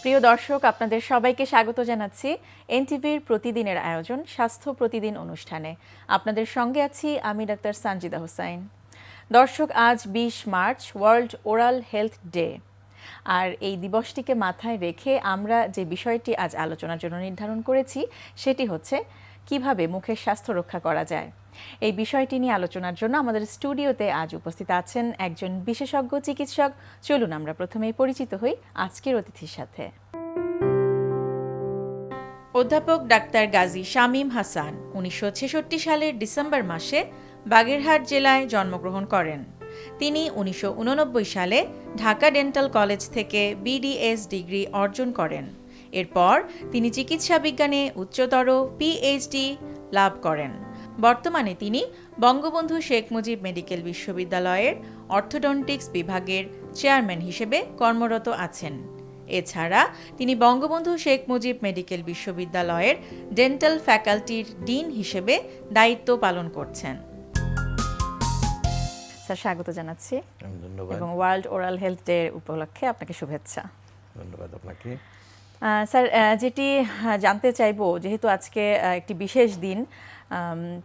প্রিয় দর্শক, আপনাদের সবাইকে স্বাগত জানাচ্ছি এনটিভির প্রতিদিনের আয়োজন স্বাস্থ্য প্রতিদিন অনুষ্ঠানে। আপনাদের সঙ্গে আছি আমি ডাক্তার সানজিদা হোসাইন। দর্শক, আজ ২০ March world oral health day. আর এই দিবসটিকে মাথায় রেখে আমরা যে বিষয়টি আজ আলোচনার জন্য নির্ধারণ করেছি সেটি হচ্ছে কিভাবে মুখের স্বাস্থ্য রক্ষা করা যায়। এই বিষয়টি নিয়ে আলোচনার জন্য আমাদের স্টুডিওতে আজ উপস্থিত আছেন একজন বিশেষজ্ঞ চিকিৎসক। চলুন আমরা প্রথমেই পরিচিত হই আজকের অতিথির সাথে। অধ্যাপক ডাক্তার গাজী শামীম হাসান ১৯৬৬ সালের ডিসেম্বর মাসে বাগেরহাট জেলায় জন্মগ্রহণ করেন। তিনি ১৯৮৯ সালে ঢাকা ডেন্টাল কলেজ থেকে বিডিএস ডিগ্রি অর্জন করেন। এরপর তিনি চিকিৎসা বিজ্ঞানে উচ্চতর পিএইচডি লাভ করেন। বর্তমানে তিনি বঙ্গবন্ধু শেখ মুজিব মেডিকেল বিশ্ববিদ্যালয়ের অর্থোডন্টিক্স বিভাগের চেয়ারম্যান হিসেবে কর্মরত আছেন। এছাড়া তিনি বঙ্গবন্ধু শেখ মুজিব মেডিকেল বিশ্ববিদ্যালয়ের ডেন্টাল ফ্যাকাল্টির ডিন হিসেবে দায়িত্ব পালন করছেন। স্যার, স্বাগত জানাচ্ছি। ধন্যবাদ এবং ওয়ার্ল্ড ওরাল হেলথ ডে উপলক্ষে আপনাকে শুভেচ্ছা। ধন্যবাদ আপনাকে। স্যার, যেটি জানতে চাইবো, যেহেতু আজকে একটি বিশেষ দিন,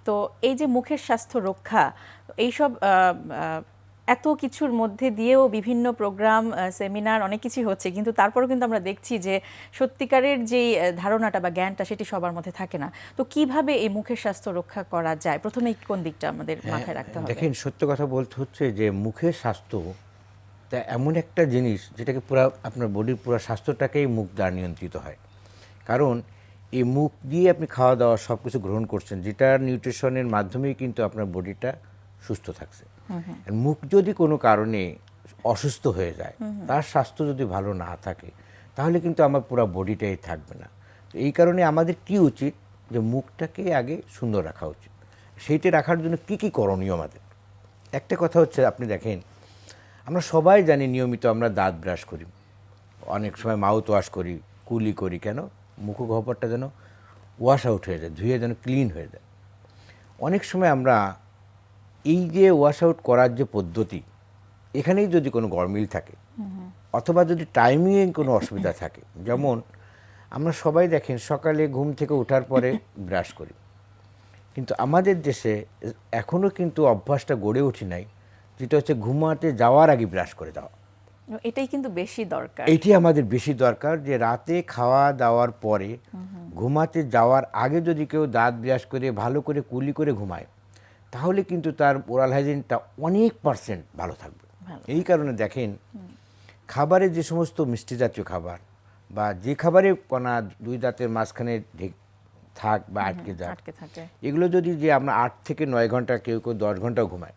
তো এই যে মুখের স্বাস্থ্য রক্ষা, এইসব এত কিছুর মধ্যে দিয়েও বিভিন্ন প্রোগ্রাম, সেমিনার, অনেক কিছুই হচ্ছে, কিন্তু তারপরেও কিন্তু আমরা দেখছি যে সত্যিকারের যে ধারণাটা বা জ্ঞানটা সেটি সবার মধ্যে থাকে না। তো কিভাবে এই মুখের স্বাস্থ্য রক্ষা করা যায়, প্রথমে কোন দিকটা আমাদের মাথায় রাখতে হবে? দেখেন, সত্য কথা বলতে হচ্ছে যে মুখের স্বাস্থ্য তা এমন একটা জিনিস যেটাকে পুরো আপনার বডির পুরো স্বাস্থ্যটাকেই মুখ দ্বারা নিয়ন্ত্রিত হয়। কারণ এই মুখ দিয়ে আপনি খাওয়া দাওয়া সব কিছু গ্রহণ করছেন, যেটার নিউট্রিশনের মাধ্যমেই কিন্তু আপনার বডিটা সুস্থ থাকছে। মুখ যদি কোনো কারণে অসুস্থ হয়ে যায়, তার স্বাস্থ্য যদি ভালো না থাকে, তাহলে কিন্তু আমার পুরো বডিটাই থাকবে না। তো এই কারণে আমাদের কি উচিত, যে মুখটাকে আগে সুন্দর রাখা উচিত। সেইটা রাখার জন্য কি কি করণীয় আমাদের? একটা কথা হচ্ছে, আপনি দেখেন, আমরা সবাই জানি নিয়মিত আমরা দাঁত ব্রাশ করি, অনেক সময় মাউথ ওয়াশ করি, কুলি করি। কেন? মুখগহ্বরটা যেন ওয়াশ আউট হয়ে যায়, ধুয়ে যেন ক্লিন হয়ে যায়। অনেক সময় আমরা এই যে ওয়াশ আউট করার যে পদ্ধতি, এখানেই যদি কোনো গরমিল থাকে অথবা যদি টাইমিংয়ে কোনো অসুবিধা থাকে, যেমন আমরা সবাই দেখেন সকালে ঘুম থেকে ওঠার পরে ব্রাশ করি, কিন্তু আমাদের দেশে এখনও কিন্তু অভ্যাসটা গড়ে ওঠে নাই, যেটা হচ্ছে ঘুমাতে যাওয়ার আগে ব্রাশ করে দেওয়া। এটাই কিন্তু বেশি দরকার। এটি আমাদের বেশি দরকার, যে রাতে খাওয়া দাওয়ার পরে ঘুমাতে যাওয়ার আগে যদি কেউ দাঁত ব্রাশ করে ভালো করে কুলি করে ঘুমায়, তাহলে কিন্তু তার ওরাল হাইজিনটা অনেক % ভালো থাকবে। এই কারণে দেখেন, খাবারে যে সমস্ত মিষ্টি জাতীয় খাবার বা যে খাবারে কণা দুই দাঁতের মাঝখানে থাক বা আটকে যাক, এগুলো যদি যে আমরা 8 থেকে 9 ঘন্টা, কেউ কেউ 10 ঘন্টাও ঘুমায়,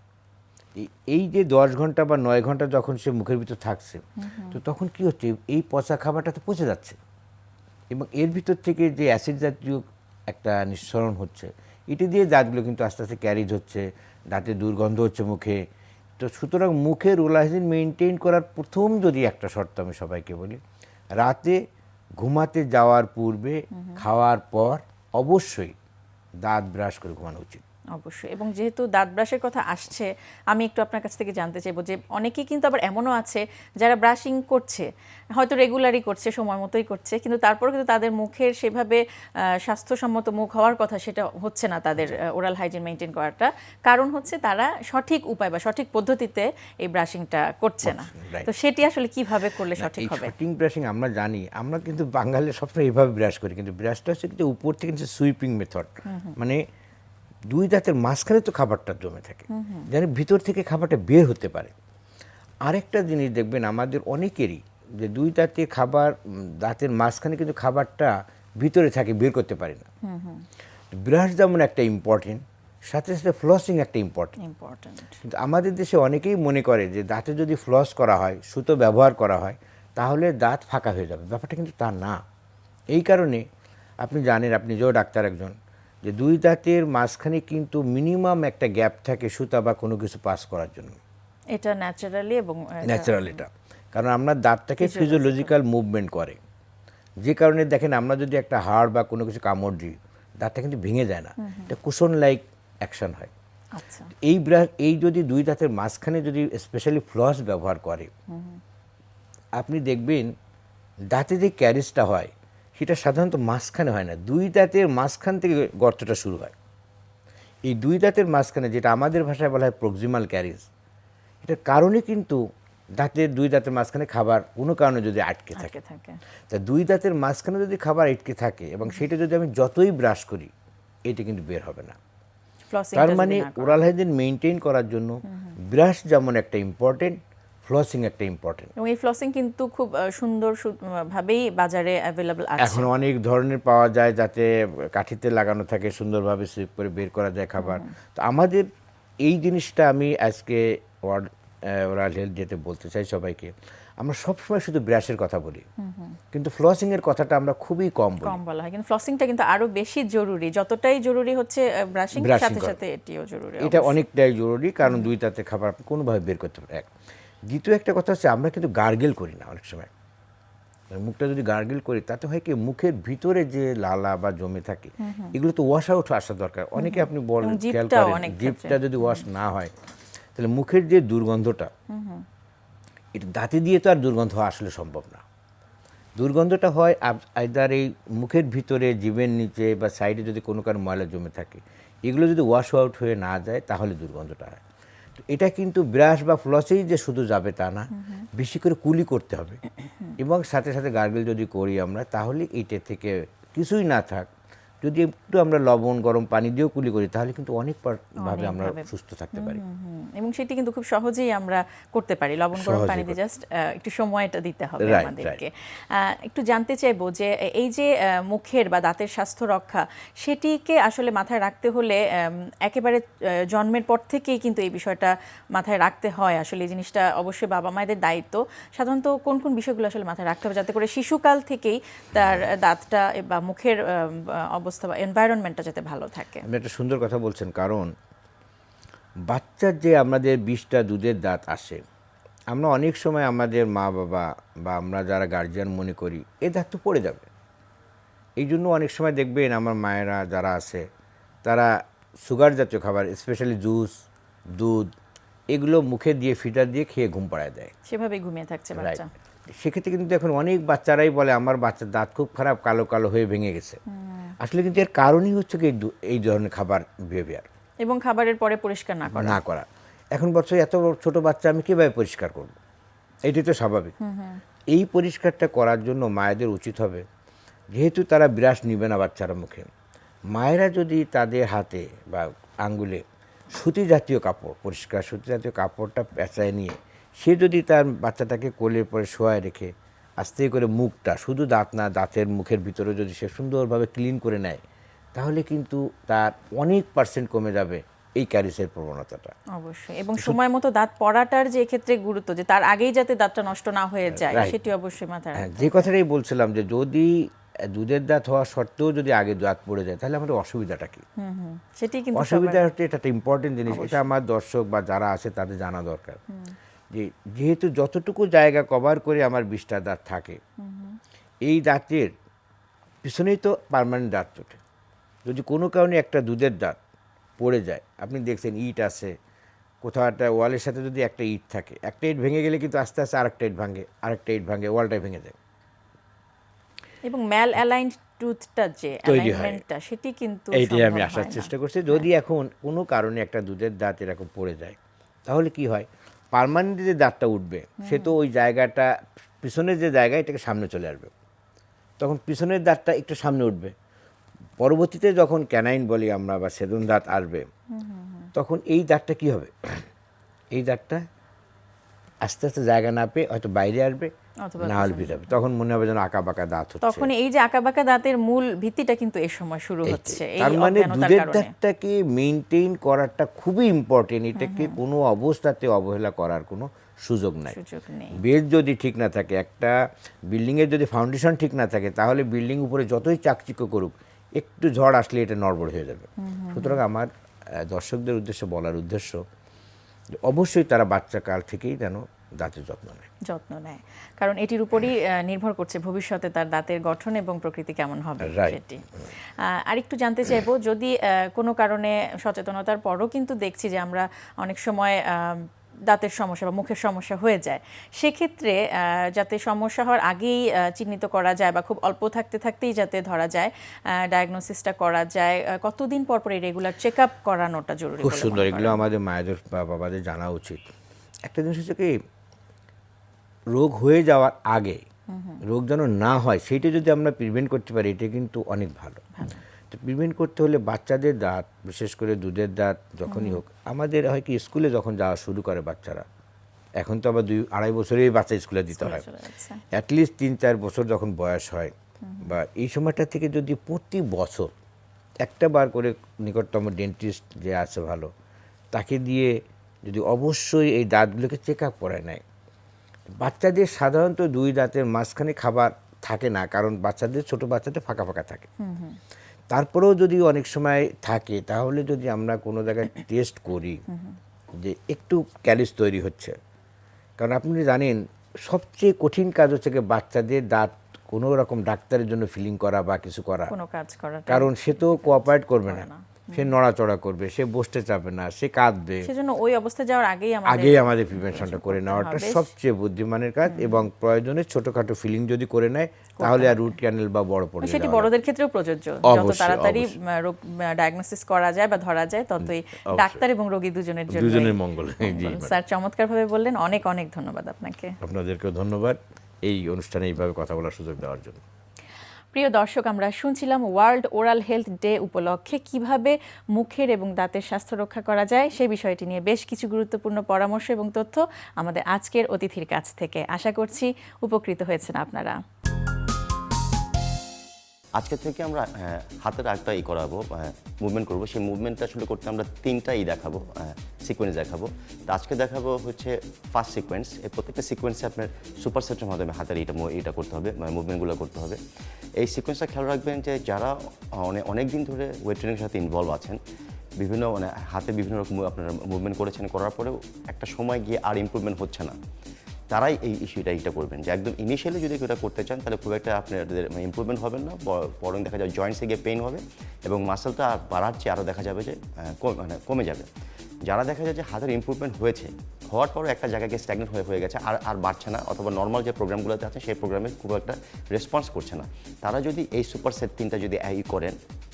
এই যে 10 ঘন্টা বা 9 ঘন্টা যখন সে মুখের ভিতর থাকছে, তো তখন কি হচ্ছে, এই পচা খাবারটা তো পচে যাচ্ছে এবং এর ভিতর থেকে যে অ্যাসিড জাতীয় একটা নিঃসরণ হচ্ছে, এটি দিয়ে দাঁতগুলো কিন্তু আস্তে আস্তে ক্যারিজ হচ্ছে, দাঁতে দুর্গন্ধ হচ্ছে মুখে। তো সুতরাং মুখের ওরাল হাইজিন মেনটেন করার প্রথম যদি একটা শর্ত আমি সবাইকে বলি, রাতে ঘুমাতে যাওয়ার পূর্বে খাওয়ার পর অবশ্যই দাঁত ব্রাশ করে ঘুমানো উচিত। অবশ্যই। এবং যেহেতু দাঁত ব্রাশের কথা আসছে, আমি একটু আপনার কাছ থেকে জানতে চাইবো যে অনেকেই কিন্তু আবার এমনও আছে যারা ব্রাশিং করছে, হয়তো রেগুলারই করছে, সময় মতোই করছে, কিন্তু তারপরে কিন্তু তাদের মুখের সেভাবে স্বাস্থ্যসম্মত মুখ হওয়ার কথা সেটা হচ্ছে না, তাদের ওরাল হাইজিন মেনটেন করাটা। কারণ হচ্ছে তারা সঠিক উপায় বা সঠিক পদ্ধতিতে এই ব্রাশিংটা করছে না। তো সেটি আসলে কিভাবে করলে সঠিক হবে? সঠিক ব্রাশিং আমরা জানি, আমরা কিন্তু বাঙালি সবসময় এইভাবে ব্রাশ করি, কিন্তু ব্রাশটা হচ্ছে কিন্তু উপর থেকে সুইপিং মেথড, মানে দুই দাঁতের মাঝখানে তো খাবারটা জমে থাকে, যেন ভিতর থেকে খাবারটা বের হতে পারে। আরেকটা জিনিস দেখবেন, আমাদের অনেকেরই যে দুই দাঁতে খাবার, দাঁতের মাঝখানে কিন্তু খাবারটা ভিতরে থাকে, বের করতে পারি না। ব্রাশ যেমন একটা ইম্পর্টেন্ট, সাথে সাথে ফ্লসিং একটা ইম্পর্টেন্ট। কিন্তু আমাদের দেশে অনেকেই মনে করে যে দাঁতে যদি ফ্লস করা হয়, সুতো ব্যবহার করা হয়, তাহলে দাঁত ফাঁকা হয়ে যাবে। ব্যাপারটা কিন্তু তা না। এই কারণে আপনি জানেন, আপনি নিজেও ডাক্তার একজন, যে দুই দাঁতের মাঝখানে কিন্তু মিনিমাম একটা গ্যাপ থাকে সুতা বা কোনো কিছু পাস করার জন্য। এটা ন্যাচারালি এবং ন্যাচারাল এটা, কারণ আমরা দাঁতটাকে ফিজিওলজিক্যাল মুভমেন্ট করে, যে কারণে দেখেন আমরা যদি একটা হাড় বা কোনো কিছু কামড় দিই, দাঁতটা কিন্তু ভেঙে যায় না, এটা কুশন লাইক অ্যাকশন হয়। আচ্ছা, এই যদি দুই দাঁতের মাঝখানে যদি স্পেশালি ফ্লস ব্যবহার করে, আপনি দেখবেন দাঁতে যে ক্যারিজটা হয় সেটা সাধারণত মাঝখানে হয় না, দুই দাঁতের মাঝখান থেকে গর্তটা শুরু হয়। এই দুই দাঁতের মাঝখানে, যেটা আমাদের ভাষায় বলা হয় প্রক্সিমাল ক্যারিজ, এটার কারণে কিন্তু দাঁতের দুই দাঁতের মাঝখানে খাবার কোনো কারণে যদি আটকে থাকে, তা দুই দাঁতের মাঝখানে যদি খাবার আটকে থাকে এবং সেটা যদি আমি যতই ব্রাশ করি এটা কিন্তু বের হবে না। তার মানে ওরাল হাইজিন মেনটেন করার জন্য ব্রাশ যেমন একটা ইম্পর্টেন্ট, ফ্লসিং একটা ইম্পর্টেন্ট। এবং এই ফ্লসিং কিন্তু খুব সুন্দর ভাবেই বাজারে অ্যাভেলেবল আছে। এখন অনেক ধরনের পাওয়া যায়, যাতে কাঠিতে লাগানো থাকে, সুন্দরভাবে সুইপ করে বের করা যায় খাবার। তো আমাদের এই জিনিসটা আমি আজকে ওরাল হেলথ ডেতে বলতে চাই সবাইকে, আমরা সবসময় শুধু ব্রাশের কথা বলি, কিন্তু ফ্লসিং এর কথাটা আমরা খুবই কম বলা হয়। কিন্তু ফ্লসিংটা কিন্তু আরো বেশি জরুরি, যতটাই জরুরি হচ্ছে ব্রাশিং, সাথে সাথে এটিও জরুরি। এটা অনেকটাই জরুরি, কারণ দুই দাঁতে খাবার আপনি কোনোভাবে বের করতে পারেন। দ্বিতীয় একটা কথা হচ্ছে, আমরা কিন্তু গার্গেল করি না অনেক সময়। মুখটা যদি গার্গেল করি তাতে হয় কি, মুখের ভিতরে যে লালা বা জমে থাকে এগুলো তো ওয়াশ আউট আসা দরকার। অনেকে আপনি বলেন, খেয়াল করেন, জিভটা যদি ওয়াশ না হয় তাহলে মুখের যে দুর্গন্ধটা, এটা দাঁতে দিয়ে তো আর দুর্গন্ধ হওয়া আসলে সম্ভব না। দুর্গন্ধটা হয় আইদার এই মুখের ভিতরে, জিভের নিচে বা সাইডে যদি কোনো কারণ ময়লা জমে থাকে, এগুলো যদি ওয়াশ আউট হয়ে না যায় তাহলে দুর্গন্ধটা হয়। তো এটা কিন্তু ব্রাশ বা ফ্লসেই যে শুধু যাবে তা না, বেশি করে কুলি করতে হবে এবং সাথে সাথে গার্গেল যদি করি আমরা, তাহলে এইটা থেকে কিছুই না থাক, যদি একটু আমরা লবণ গরম পানি দিয়েও কুলি করি, তাহলে কিন্তু অনেকভাবে আমরা সুস্থ থাকতে পারি। এবং সেটি কিন্তু খুব সহজেই আমরা করতে পারি, লবণ গরম পানি দিয়ে, জাস্ট একটু সময়টা দিতে হবে আমাদেরকে। একটু জানতে চাইবো যে এই যে মুখের বা দাঁতের স্বাস্থ্য রক্ষা, সেটিকে আসলে মাথায় রাখতে হলে একেবারে জন্মের পর থেকেই কিন্তু এই বিষয়টা মাথায় রাখতে হয়। আসলে এই জিনিসটা অবশ্যই বাবা মায়েদের দায়িত্ব। সাধারণত কোন কোন বিষয়গুলো আসলে মাথায় রাখতে হবে যাতে করে শিশুকাল থেকেই তার দাঁতটা বা মুখের অবস্থা বা এনভায়রনমেন্টটা যাতে ভালো থাকে? আপনি একটা সুন্দর কথা বলছেন, কারণ বাচ্চার যে আমাদের 20টা দুধের দাঁত আসে, আমরা অনেক সময় আমাদের মা বাবা বা আমরা যারা গার্জিয়ান মনে করি এই দাঁত তো পড়ে যাবে। এই জন্য অনেক সময় দেখবেন আমার মায়েরা যারা আছে তারা সুগার জাতীয় খাবার, স্পেশালি জুস, দুধ, এগুলো মুখে দিয়ে ফিটার দিয়ে খেয়ে ঘুম পাড়ায় দেয়, সেভাবেই ঘুমিয়ে থাকছে বাচ্চা। সেক্ষেত্রে কিন্তু এখন অনেক বাচ্চারাই বলে আমার বাচ্চার দাঁত খুব খারাপ, কালো কালো হয়ে ভেঙে গেছে। আসলে কিন্তু এর কারণই হচ্ছে কি এই ধরনের খাবার বিহেভিয়ার এবং খাবারের পরে পরিষ্কার না করা। এখন বছর এত ছোট বাচ্চা আমি কীভাবে পরিষ্কার করব? এটি তো স্বাভাবিক। এই পরিষ্কারটা করার জন্য মায়েদের উচিত হবে, যেহেতু তারা ব্রাশ নিবে না বাচ্চারা মুখে, মায়েরা যদি তাদের হাতে বা আঙ্গুলে সুতি জাতীয় কাপড়, পরিষ্কার সুতি জাতীয় কাপড়টা পেঁচায় নিয়ে সে যদি তার বাচ্চাটাকে কোলের পরে শোয়ায় রেখে আস্তে করে মুখটা, শুধু দাঁত না, দাঁতের মুখের ভিতরে যদি সে সুন্দরভাবে ক্লিন করে নেয়, তাহলে কিন্তু তার অনেক % কমে যাবে এই ক্যারিসের প্রবণতাটা। অবশ্যই। এবং সময় মতো দাঁত পড়াটার যে ক্ষেত্রে গুরুত্ব, যে তার আগেই যাতে দাঁতটা নষ্ট না হয়ে যায়, সেটি অবশ্যই মাথায় রাখতে হবে। যে কথাটাই বলছিলাম, যে যদি দুধের দাঁত হওয়া সত্ত্বেও যদি আগে দাঁত পড়ে যায়, তাহলে আমাদের অসুবিধাটা কি? সেটি কিন্তু অসুবিধা হচ্ছে, এটা একটা ইম্পর্টেন্ট জিনিস, এটা আমার দর্শক বা যারা আছে তাদের জানা দরকার। যে যেহেতু যতটুকু জায়গা কভার করে আমার 20টা দাঁত থাকে, এই দাঁতের পিছনেই তো পার্মানেন্ট দাঁত ওঠে। যদি কোনো কারণে একটা দুধের দাঁত পড়ে যায়, আপনি দেখছেন ইট আছে কোথাও, একটা ওয়ালের সাথে যদি একটা ইট থাকে, একটা ইট ভেঙে গেলে কিন্তু আস্তে আস্তে আরেকটা ইট ভাঙে, আরেকটা ইট ভাঙে, ওয়ালটাই ভেঙে যায়। এবং ম্যাল অ্যালাইন্ড টুথটা যে অ্যালাইনমেন্টটা, সেটি কিন্তু এইটাই আমি আসার চেষ্টা করছি। যদি এখন কোনো কারণে একটা দুধের দাঁত এরকম পড়ে যায়, তাহলে কি হয়, পার্মানেন্ট যে দাঁতটা উঠবে সে তো ওই জায়গাটা, পিছনের যে জায়গা, এটাকে সামনে চলে আসবে, তখন পিছনের দাঁতটা একটু সামনে উঠবে। পরবর্তীতে যখন ক্যানাইন বলি আমরা বা সেদন দাঁত আসবে, তখন এই দাঁতটা কি হবে, এই দাঁতটা আস্তে আস্তে জায়গা না পেয়ে হয়তো বাইরে আসবে, না হলে ভিতরে, তখন মনে হবে যেন আঁকা বাঁকা দাঁত হচ্ছে। তখন এই যে আঁকা বাঁকা দাঁতের মূল ভিত্তিটা কিন্তু এই সময় শুরু হচ্ছে। তার মানে দুধের দাঁতটাকে মেইনটেইন করাটা খুবই ইম্পর্টেন্ট। এটাকে কোনো অবস্থাতে অবহেলা করার কোনো সুযোগ নাই। বেজ যদি ঠিক না থাকে, একটা বিল্ডিংয়ের যদি ফাউন্ডেশন ঠিক না থাকে, তাহলে বিল্ডিং উপরে যতই চাকচিক্য করুক, একটু ঝড় আসলে এটা নড়বড় হয়ে যাবে। সুতরাং আমার দর্শকদের উদ্দেশ্যে বলার উদ্দেশ্য, অবশ্যই তারা বাচ্চাকাল থেকেই যেন দাঁতের যত্ন নেয়, কারণ এটির উপরই নির্ভর করছে ভবিষ্যতে তার দাঁতের গঠন এবং প্রকৃতি কেমন হবে সেটি। আরেকটু জানতে চাইবো, যদি কোনো কারণে সচেতনতার পরও কিন্তু দেখছি যে আমরা অনেক সময় দাঁতের সমস্যা বা মুখের সমস্যা হয়ে যায়, সেক্ষেত্রে যাতে সমস্যা হওয়ার আগেই চিহ্নিত করা যায় বা খুব অল্প থাকতে থাকতেই যাতে ধরা যায়, ডায়াগনোসিসটা করা যায়, কতদিন পর পর এই রেগুলার চেক আপ করানোটা জরুরি খুব বলে সুন্দর, মনে এগুলো করেন? আমাদের মায়েদের বা বাবাদের জানা উচিত। একটা জিনিস হচ্ছে কি, রোগ হয়ে যাওয়ার আগে রোগ যেন না হয় সেইটা যদি আমরা প্রিভেন্ট করতে পারি, এটা কিন্তু অনেক ভালো। তো প্রিভেন্ট করতে হলে বাচ্চাদের দাঁত, বিশেষ করে দুধের দাঁত যখনই হোক, আমাদের হয় কি স্কুলে যখন যাওয়া শুরু করে বাচ্চারা, এখন তো আবার 2-2.5 বছরেই বাচ্চা স্কুলে দিতে হয়, চলে যাচ্ছে। অ্যাটলিস্ট 3-4 বছর যখন বয়স হয় বা এই সময়টা থেকে যদি প্রতি বছর একটা বার করে নিকটতম ডেন্টিস্ট যে আছে ভালো, তাকে দিয়ে যদি অবশ্যই এই দাঁতগুলোকে চেক আপ করে নেয়। বাচ্চাদের সাধারণত 2 দাঁতের মাঝখানে খাবার থাকে না, কারণ বাচ্চাদের, ছোট বাচ্চাদের ফাঁকা ফাঁকা থাকে। তারপরেও যদি অনেক সময় থাকে, তাহলে যদি আমরা কোনো জায়গায় টেস্ট করি যে একটু ক্যালিস তৈরি হচ্ছে, কারণ আপনি জানেন সবচেয়ে কঠিন কাজ হচ্ছে কি বাচ্চাদের দাঁত কোনো রকম ডাক্তারের জন্য ফিলিং করা বা কিছু করা, কোনো কাজ করা, কারণ সে তো কোঅপারেট করবে না, সে নড়াচড়া করবে, সে বসতে চাবে না, সে কাঁদবে। সেজন্য ওই অবস্থায় যাওয়ার আগেই আমাদের প্রিভেনশনটা করে নেওয়াটা সবচেয়ে বুদ্ধিমানের কাজ, এবং প্রয়োজনে ছোটখাটো ফিলিং যদি করে নেয়, তাহলে আর রুট ক্যানেল বা বড় পড়ে সেটি বড়দের ক্ষেত্রেও প্রযোজ্য। যত অবশ্যই, তাড়াতাড়ি অবশ্যই। রোগ ডায়াগনোসিস করা যায় বা ধরা যায়, ততই ডাক্তার এবং রোগী দুজনের জন্য দুজনের মঙ্গল। জি স্যার চমৎকারভাবে বললেন, অনেক অনেক ধন্যবাদ আপনাকে। আপনাদেরকেও ধন্যবাদ এই অনুষ্ঠানে এইভাবে কথা বলার সুযোগ দেওয়ার জন্য। প্রিয় দর্শক, আমরা শুনছিলাম ওয়ার্ল্ড ওরাল হেলথ ডে উপলক্ষে কিভাবে মুখের এবং দাঁতের স্বাস্থ্য রক্ষা করা যায় সেই বিষয়টি নিয়ে বেশ কিছু গুরুত্বপূর্ণ পরামর্শ এবং তথ্য আমাদের আজকের অতিথির কাছ থেকে। আশা করছি উপকৃত হয়েছেন আপনারা। আজকে থেকে আমরা হাতের একটা করাবো, মুভমেন্ট করবো। সেই মুভমেন্টটা আসলে করতে আমরা 3টা দেখাবো, সিকোয়েন্স দেখাবো। তো আজকে দেখাবো হচ্ছে ফার্স্ট সিকোয়েন্স। এই প্রত্যেকটা সিকোয়েন্সে আপনার সুপার সেটের মাধ্যমে হাতের এটা করতে হবে, মুভমেন্টগুলো করতে হবে। এই সিকোয়েন্সটা খেয়াল রাখবেন যে যারা অনেক দিন ধরে ওয়েট ট্রেনিংয়ের সাথে ইনভলভ আছেন, বিভিন্ন হাতে বিভিন্ন রকম আপনারা মুভমেন্ট করেছেন, করার পরেও একটা সময় গিয়ে আর ইমপ্রুভমেন্ট হচ্ছে না, তারাই এই এটা করবেন। যে একদম ইনিশিয়ালি যদি এটা করতে চান, তাহলে খুব একটা আপনাদের ইমপ্রুভমেন্ট হবে না, বরং দেখা যাবে জয়েন্টসে গিয়ে পেইন হবে এবং মাসেলটা বাড়ার চেয়ে আরও দেখা যাবে যে কমে যাবে। যারা দেখা যায় যে হাতের ইমপ্রুভমেন্ট হওয়ার পরও একটা জায়গায় স্ট্যাগনেট হয়ে গেছে, আর বাড়ছে না, অথবা নর্মাল যে প্রোগ্রামগুলোতে আছে সেই প্রোগ্রামে খুব একটা রেসপন্স করছে না, তারা যদি এই সুপার সেট 3টা যদি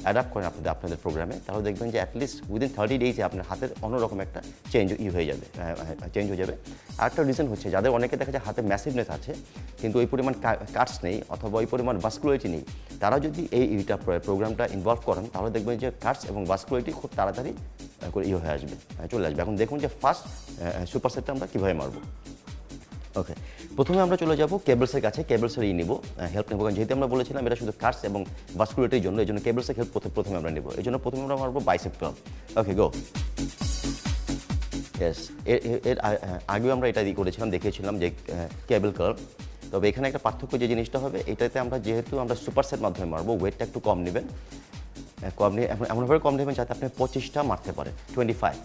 অ্যাডাপ্ট করেন আপনাদের প্রোগ্রামে, তাহলে দেখবেন যে অ্যাটলিস্ট উইদিন 30 ডেজে আপনার হাতের অন্যরকম একটা চেঞ্জ হয়ে যাবে। আরেকটা রিজন হচ্ছে, যাদের অনেকে দেখা যায় হাতে ম্যাসিভনেস আছে কিন্তু ওই পরিমাণ কাটস নেই অথবা ওই পরিমাণ ভাস্কুলারিটি নেই, তারা যদি এইটা প্রোগ্রামটা ইনভলভ করেন, তাহলে দেখবেন যে কাটস এবং ভাস্কুলারিটি খুব তাড়াতাড়ি করে হয়ে আসবে, চলে আসবে। এখন দেখুন যে ফার্স্ট সুপার সেটটা আমরা কীভাবে মারব। ওকে, প্রথমে আমরা চলে যাব কেবলসের কাছে, কেবলসের নিব, হেল্প নেব, কারণ যেহেতু আমরা বলেছিলাম এটা শুধু কাটস এবং ভাস্কুলারিটির জন্য, এই জন্য কেবলসের হেল্প প্রথমে আমরা নেব। এই জন্য প্রথমে আমরা মারবো বাইসেপ কার্ল। ওকে, গো। ইয়েস, এর আগেও আমরা এটা করেছিলাম, দেখিয়েছিলাম যে কেবল কার্ল। তবে এখানে একটা পার্থক্য যে জিনিসটা হবে, এটাতে আমরা যেহেতু আমরা সুপার সেট মাধ্যমে মারবো, ওয়েটটা একটু কম নেবেন, এমনভাবে কম নেবেন যাতে আপনি 25টা মারতে পারেন, 25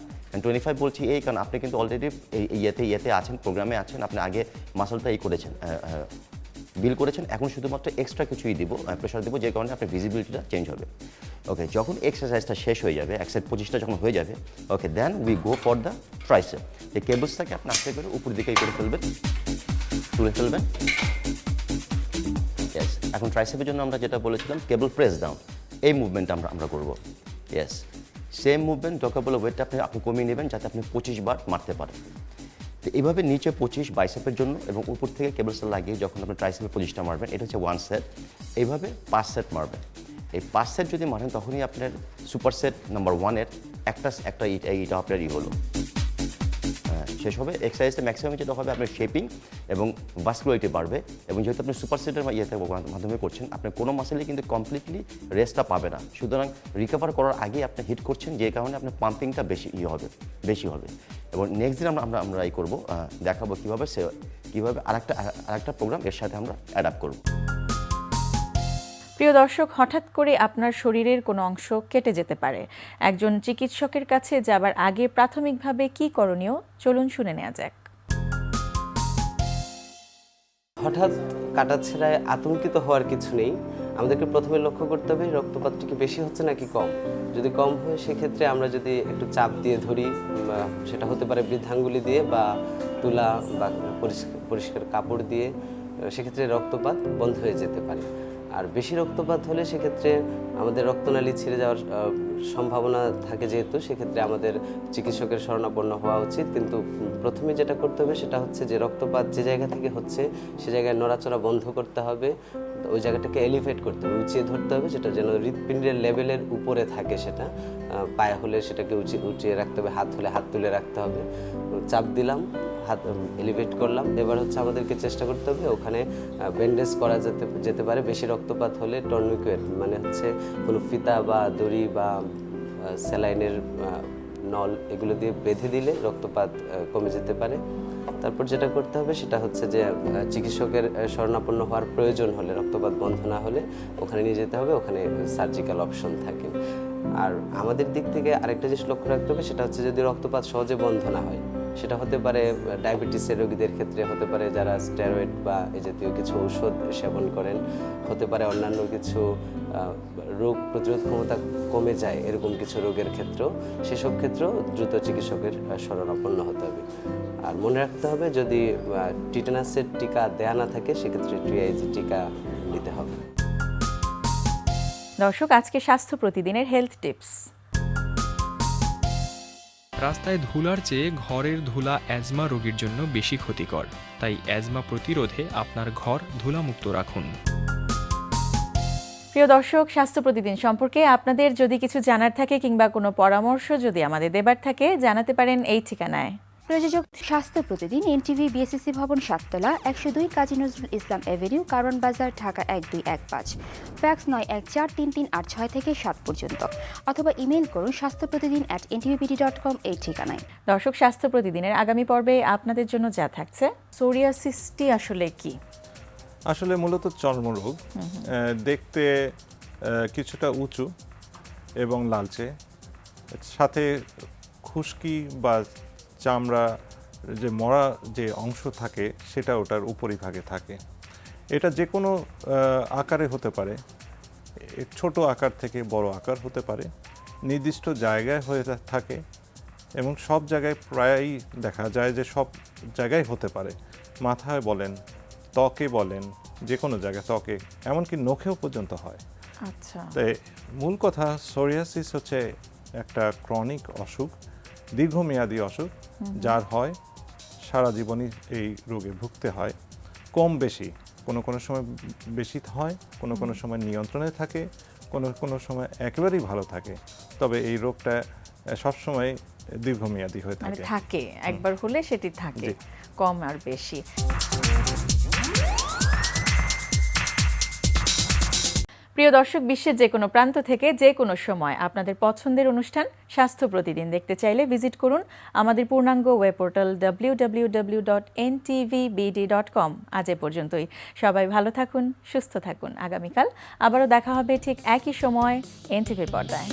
বলছি এই কারণ আপনি কিন্তু অলরেডি ইয়েতে আছেন, প্রোগ্রামে আছেন, আপনি আগে মাসলটা করেছেন, বিল করেছেন, এখন শুধুমাত্র এক্সট্রা কিছুই দিব, প্রেশার দিব, যে কারণে আপনার ভিজিবিলিটিটা চেঞ্জ হবে। ওকে, যখন এক্সারসাইজটা শেষ হয়ে যাবে, 25টা যখন হয়ে যাবে, okay, then we go for the tricep. এই কেবলসটাকে আপনি আস্তে করে উপর দিকে করে ফেলবেন, তুলে ফেলবেন। ইয়েস, এখন ট্রাইসেপের জন্য আমরা যেটা বলেছিলাম কেবল প্রেস ডাউন, এই মুভমেন্টটা আমরা করবো। ইয়েস, সেম মুভমেন্ট, যখন বলে ওয়েটটা আপনি কমিয়ে নেবেন যাতে আপনি 25 বার মারতে পারেন। তো এইভাবে নিচে 25 বাইসেপের জন্য এবং উপর থেকে কেবলসটা লাগিয়ে যখন আপনি ট্রাইসেপে 25টা মারবেন, এটা হচ্ছে 1 সেট। এইভাবে 5 সেট মারবেন। এই 5 সেট যদি মারেন, তখনই আপনার সুপার সেট নাম্বার 1-এর একটা এইটা আপনার হলো শেষ হবে। এক্সারসাইজটা ম্যাক্সিমাম যেটা হবে আপনার শেপিং এবং ভাস্কুলারিটি বাড়বে, এবং যেহেতু আপনি সুপার সেটের মাধ্যমে করছেন, আপনার কোনো মাসেলই কিন্তু কমপ্লিটলি রেস্টটা পাবে না, সুতরাং রিকভার করার আগেই আপনি হিট করছেন, যে কারণে আপনার পাম্পিংটা বেশি হবে। এবং নেক্সট দিন আমরা করবো, দেখাবো কীভাবে আরেকটা প্রোগ্রাম এর সাথে আমরা অ্যাডাপ্ট করব। প্রিয় দর্শক, হঠাৎ করে আপনার শরীরের কোনো অংশ কেটে যেতে পারে। একজন চিকিৎসকের কাছে যাবার আগে প্রাথমিকভাবে কী করণীয়, চলুন শুনে নেওয়া যাক। হঠাৎ কাটাছেঁড়ায় আতঙ্কিত হওয়ার কিছু নেই। আমাদেরকে প্রথমে লক্ষ্য করতে হবে রক্তপাতটি কি বেশি হচ্ছে নাকি কম। যদি কম হয় সেক্ষেত্রে আমরা যদি একটু চাপ দিয়ে ধরি, সেটা হতে পারে বৃদ্ধাঙ্গুলি দিয়ে বা তুলা বা পরিষ্কার কাপড় দিয়ে, সেক্ষেত্রে রক্তপাত বন্ধ হয়ে যেতে পারে। আর বেশি রক্তপাত হলে সেক্ষেত্রে আমাদের রক্তনালী ছিঁড়ে যাওয়ার সম্ভাবনা থাকে, যেহেতু সেক্ষেত্রে আমাদের চিকিৎসকের শরণাপন্ন হওয়া উচিত। কিন্তু প্রথমে যেটা করতে হবে সেটা হচ্ছে যে রক্তপাত যে জায়গা থেকে হচ্ছে সে জায়গায় নড়াচড়া বন্ধ করতে হবে, ওই জায়গাটাকে এলিভেট করতে হবে, উঁচিয়ে ধরতে হবে, সেটা যেন হৃৎপিণ্ডের লেভেলের উপরে থাকে। সেটা পায়ে হলে সেটাকে উঁচিয়ে রাখতে হবে, হাত হলে হাত তুলে রাখতে হবে। চাপ দিলাম, হাত এলিভেট করলাম। এবার হচ্ছে আমাদেরকে চেষ্টা করতে হবে ওখানে ব্যান্ডেজ করা যেতে পারে। বেশি রক্তপাত হলে টর্নিকেট মানে হচ্ছে কোনো ফিতা বা দড়ি বা স্যালাইনের নল এগুলো দিয়ে বেঁধে দিলে রক্তপাত কমে যেতে পারে। তারপর যেটা করতে হবে সেটা হচ্ছে যে চিকিৎসকের শরণাপন্ন হওয়ার প্রয়োজন হলে, রক্তপাত বন্ধ না হলে ওখানে নিয়ে যেতে হবে, ওখানে সার্জিক্যাল অপশন থাকে। আর আমাদের দিক থেকে আরেকটা জিনিস লক্ষ্য রাখতে হবে, সেটা হচ্ছে যদি রক্তপাত সহজে বন্ধ না হয়, সেটা হতে পারে ডায়াবেটিসের রোগীদের ক্ষেত্রে, হতে পারে যারা স্টেরয়েড বা এ জাতীয় কিছু ঔষধ সেবন করেন, হতে পারে অন্যান্য কিছু রোগ প্রতিরোধ ক্ষমতা কমে যায় এরকম কিছু রোগের ক্ষেত্রেও, সেসব ক্ষেত্রেও দ্রুত চিকিৎসকের শরণাপন্ন হতে হবে। আর মনে রাখতে হবে যদি টিটানাসের টিকা দেয়া না থাকে সেক্ষেত্রে TIG টিকা নিতে হবে। দর্শক, আজকে স্বাস্থ্য প্রতিদিনের হেলথ টিপস। রাস্তায় ধুলার চেয়ে ঘরের ধুলা অ্যাজমা রোগীর জন্য বেশি ক্ষতিকর, তাই অ্যাজমা প্রতিরোধে আপনার ঘর ধুলামুক্ত রাখুন। প্রিয় দর্শক, স্বাস্থ্য প্রতিদিন সম্পর্কে আপনাদের যদি কিছু জানার থাকে কিংবা কোনো পরামর্শ যদি আমাদের দেবার থাকে, জানাতে পারেন এই ঠিকানায়। প্রযোজক স্বাস্থ্য প্রতিদিন, NTV BSCC ভবন 7 তলা, 102 কাজী নজরুল ইসলাম এভিনিউ, কারণ বাজার, ঢাকা 1215। ফ্যাক্স 914338 থেকে 7 পর্যন্ত, অথবা ইমেইল করুন স্বাস্থ্যপ্রতিদিন@ntvbd.com এই ঠিকানায়। দর্শক, স্বাস্থ্য প্রতিদিনের আগামী পর্বে আপনাদের জন্য যা থাকছে। সোরিয়াসিসটি আসলে কি? আসলে মূলত চর্মরোগ, দেখতে কিছুটা উঁচু এবং লালচে, সাথে খুশকি বা চামড়া যে মরা যে অংশ থাকে সেটা ওটার উপরিভাগে থাকে। এটা যে কোনো আকারে হতে পারে, ছোট আকার থেকে বড় আকার হতে পারে, নির্দিষ্ট জায়গায় হয়ে থাকে এবং সব জায়গায় প্রায়ই দেখা যায় যে সব জায়গায় হতে পারে। মাথায় বলেন, ত্বকে বলেন, যে কোনো জায়গায়, ত্বকে এমনকি নখেও পর্যন্ত হয়। আচ্ছা, তাই মূল কথা, সোরিয়াসিস হচ্ছে একটা ক্রনিক অসুখ, দীর্ঘমেয়াদী অসুখ, যার হয় সারা জীবনই এই রোগে ভুগতে হয়। কম বেশি, কোনো সময় বেশি হয়, কোনো সময় নিয়ন্ত্রণে থাকে, কোনো সময় একেবারেই ভালো থাকে। তবে এই রোগটা সবসময় দীর্ঘমেয়াদী হয়ে থাকে, একবার হলে সেটি থাকে, কম আর বেশি। প্রিয় দর্শক, বিশ্বের যে কোনো প্রান্ত থেকে যে কোনো সময় আপনাদের পছন্দের অনুষ্ঠান স্বাস্থ্য প্রতিদিন দেখতে চাইলে ভিজিট করুন আমাদের পূর্ণাঙ্গ ওয়েব পোর্টাল www.ntvbd.com। আজ এ পর্যন্তই। সবাই ভালো থাকুন, সুস্থ থাকুন। আগামীকাল আবারও দেখা হবে ঠিক একই সময় NTV পর্দায়।